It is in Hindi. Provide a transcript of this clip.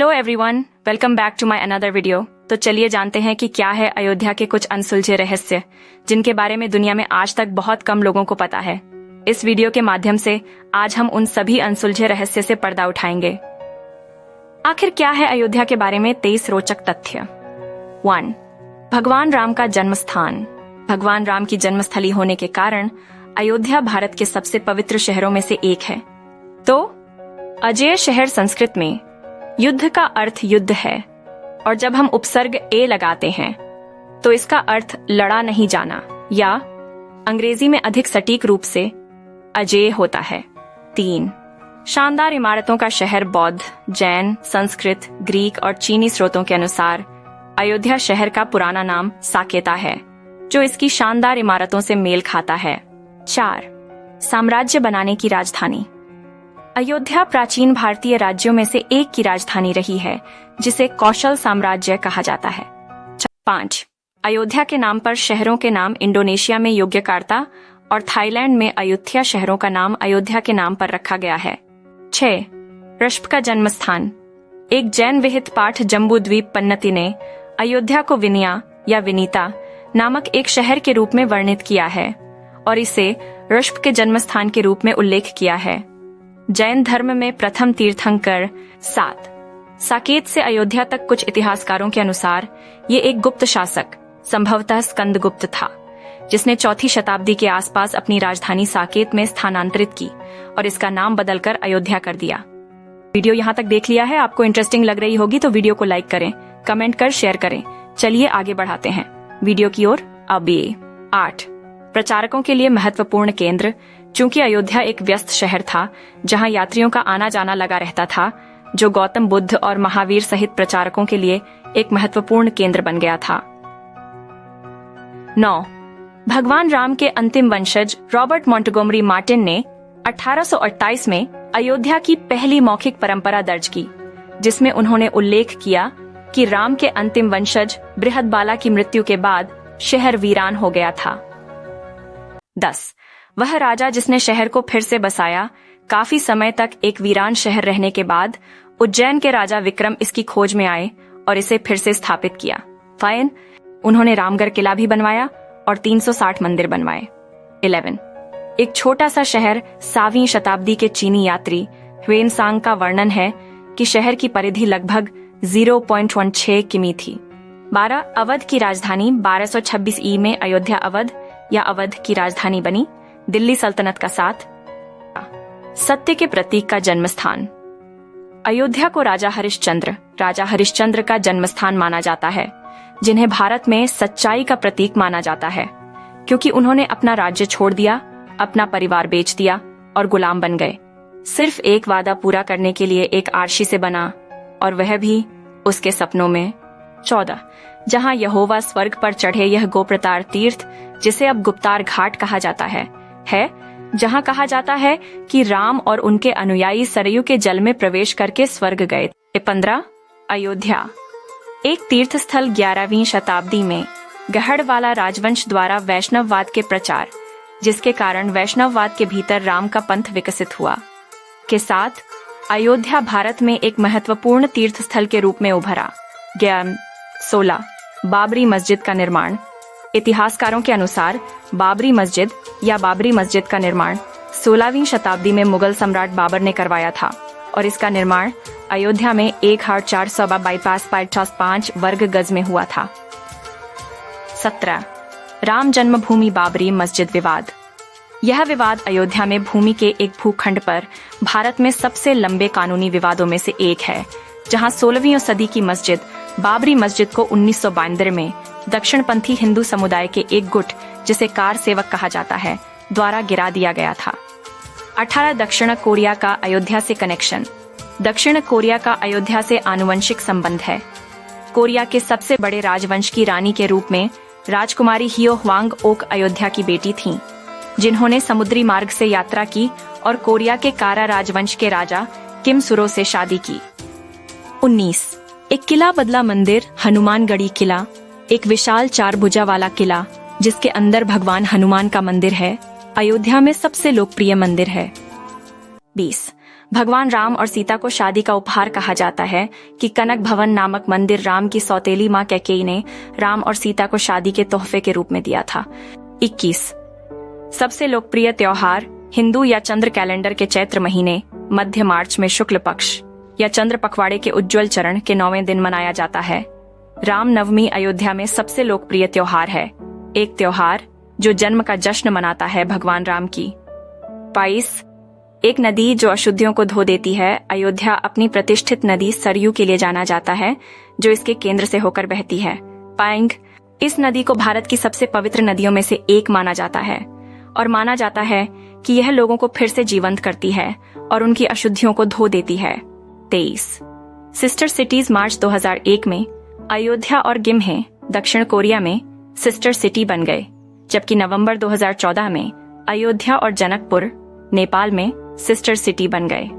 Hello everyone, welcome back to my another video. तो चलिए जानते हैं कि क्या है अयोध्या के कुछ अनसुलझे रहस्य, जिनके बारे में दुनिया में आज तक बहुत कम लोगों को पता है। इस वीडियो के माध्यम से आज हम उन सभी अनसुलझे रहस्य से पर्दा उठाएंगे। आखिर क्या है अयोध्या के बारे में 23 रोचक तथ्य। 1. भगवान राम का जन्म स्थान। भगवान राम की जन्मस्थली होने के कारण अयोध्या भारत के सबसे पवित्र शहरों में से एक है। तो अजेय शहर संस्कृत में युद्ध का अर्थ युद्ध है, और जब हम उपसर्ग ए लगाते हैं तो इसका अर्थ लड़ा नहीं जाना, या अंग्रेजी में अधिक सटीक रूप से अजेय होता है। 3. शानदार इमारतों का शहर। बौद्ध, जैन, संस्कृत, ग्रीक और चीनी स्रोतों के अनुसार अयोध्या शहर का पुराना नाम साकेता है, जो इसकी शानदार इमारतों से मेल खाता है। 4. साम्राज्य बनाने की राजधानी। अयोध्या प्राचीन भारतीय राज्यों में से एक की राजधानी रही है, जिसे कौशल साम्राज्य कहा जाता है। 5. अयोध्या के नाम पर शहरों के नाम इंडोनेशिया में योग्यकार्ता और थाईलैंड में अयुथ्या शहरों का नाम अयोध्या के नाम पर रखा गया है। 6. ऋषभ का जन्म स्थान। एक जैन विहित पाठ जम्बू द्वीप पन्नति ने अयोध्या को विनया या विनीता नामक एक शहर के रूप में वर्णित किया है और इसे ऋषभ के जन्म स्थान के रूप में उल्लेख किया है। जैन धर्म में प्रथम तीर्थंकर। 7. साकेत से अयोध्या तक। कुछ इतिहासकारों के अनुसार ये एक गुप्त शासक, संभवतः स्कंदगुप्त था, जिसने 4वीं शताब्दी के आसपास अपनी राजधानी साकेत में स्थानांतरित की और इसका नाम बदलकर अयोध्या कर दिया। वीडियो यहाँ तक देख लिया है, आपको इंटरेस्टिंग लग रही होगी तो वीडियो को लाइक करें, कमेंट कर शेयर करें। चलिए आगे बढ़ाते हैं वीडियो की ओर। अब 8. प्रचारकों के लिए महत्वपूर्ण केंद्र। चूंकि अयोध्या एक व्यस्त शहर था जहां यात्रियों का आना जाना लगा रहता था, जो गौतम बुद्ध और महावीर सहित प्रचारकों के लिए एक महत्वपूर्ण केंद्र बन गया था। 9. भगवान राम के अंतिम वंशज रॉबर्ट मॉन्टगोमरी मार्टिन ने 1828 में अयोध्या की पहली मौखिक परंपरा दर्ज की, जिसमें उन्होंने उल्लेख किया कि राम के अंतिम वंशज बृहदबाला की मृत्यु के बाद शहर वीरान हो गया था। 10. वह राजा जिसने शहर को फिर से बसाया। काफी समय तक एक वीरान शहर रहने के बाद उज्जैन के राजा विक्रम इसकी खोज में आए और इसे फिर से स्थापित किया। फाइन, उन्होंने रामगढ़ किला भी बनवाया और 360 मंदिर बनवाए। 11. एक छोटा सा शहर। 7वीं शताब्दी के चीनी यात्री ह्वेनसांग का वर्णन है कि शहर की परिधि लगभग 0.16 किमी थी। 12. अवध की राजधानी। 1226 ई में अयोध्या अवध या अवध की राजधानी बनी, दिल्ली सल्तनत का साथ। सत्य के प्रतीक का जन्म स्थान। अयोध्या को राजा हरिश्चंद्र का जन्म स्थान माना जाता है, जिन्हें भारत में सच्चाई का प्रतीक माना जाता है, क्योंकि उन्होंने अपना राज्य छोड़ दिया, अपना परिवार बेच दिया और गुलाम बन गए, सिर्फ एक वादा पूरा करने के लिए एक आरशी से बना, और वह भी उसके सपनों में। 14. जहां यहोवा स्वर्ग पर चढ़े यह गोप्रतार तीर्थ, जिसे अब गुप्तार घाट कहा जाता है, जहां कहा जाता है कि राम और उनके अनुयायी सरयू के जल में प्रवेश करके स्वर्ग गए। 15. अयोध्या एक तीर्थ स्थल। 11वीं शताब्दी में गढ़वाला राजवंश द्वारा वैष्णववाद के प्रचार, जिसके कारण वैष्णववाद के भीतर राम का पंथ विकसित हुआ, के साथ अयोध्या भारत में एक महत्वपूर्ण तीर्थ स्थल के रूप में उभरा। 16. बाबरी मस्जिद का निर्माण। इतिहासकारों के अनुसार बाबरी मस्जिद या बाबरी मस्जिद का निर्माण 16वीं शताब्दी में मुगल सम्राट बाबर ने करवाया था और इसका निर्माण अयोध्या में 1400 बाईपास 5 वर्ग गज में हुआ था। 17. राम जन्मभूमि बाबरी मस्जिद विवाद। यह विवाद अयोध्या में भूमि के एक भूखंड पर भारत में सबसे लंबे कानूनी विवादों में से एक है, जहां 16वीं सदी की मस्जिद बाबरी मस्जिद को 1992 में दक्षिणपंथी हिंदू समुदाय के एक गुट, जिसे कार सेवक कहा जाता है, द्वारा गिरा दिया गया था। 18. दक्षिण कोरिया का अयोध्या से कनेक्शन। दक्षिण कोरिया का अयोध्या से आनुवंशिक संबंध है। कोरिया के सबसे बड़े राजवंश की रानी के रूप में राजकुमारी हियो ह्वांग ओक अयोध्या की बेटी थीं, जिन्होंने समुद्री मार्ग से यात्रा की और कोरिया के कारा राजवंश के राजा किम सुरो से शादी की। 19. एक किला बदला मंदिर। हनुमानगढ़ी किला एक विशाल 4 भुजा वाला किला, जिसके अंदर भगवान हनुमान का मंदिर है, अयोध्या में सबसे लोकप्रिय मंदिर है। 20. भगवान राम और सीता को शादी का उपहार कहा जाता है कि कनक भवन नामक मंदिर राम की सौतेली मां कैकेयी ने राम और सीता को शादी के तोहफे के रूप में दिया था। 21 सबसे लोकप्रिय त्योहार हिंदू या चंद्र कैलेंडर के चैत्र महीने मध्य मार्च में शुक्ल पक्ष या चंद्र पखवाड़े के उज्ज्वल चरण के 9वें दिन मनाया जाता है। राम नवमी अयोध्या में सबसे लोकप्रिय त्योहार है, एक त्योहार जो जन्म का जश्न मनाता है भगवान राम की। 22 एक नदी जो अशुद्धियों को धो देती है। अयोध्या अपनी प्रतिष्ठित नदी सरयू के लिए जाना जाता है, जो इसके केंद्र से होकर बहती है। पाइंग इस नदी को भारत की सबसे पवित्र नदियों में से एक माना जाता है और माना जाता है कि यह लोगों को फिर से जीवंत करती है और उनकी अशुद्धियों को धो देती है। 23 सिस्टर सिटीज मार्च 2001 में अयोध्या और गिम्हे दक्षिण कोरिया में सिस्टर सिटी बन गए, जबकि नवंबर 2014 में अयोध्या और जनकपुर नेपाल में सिस्टर सिटी बन गए।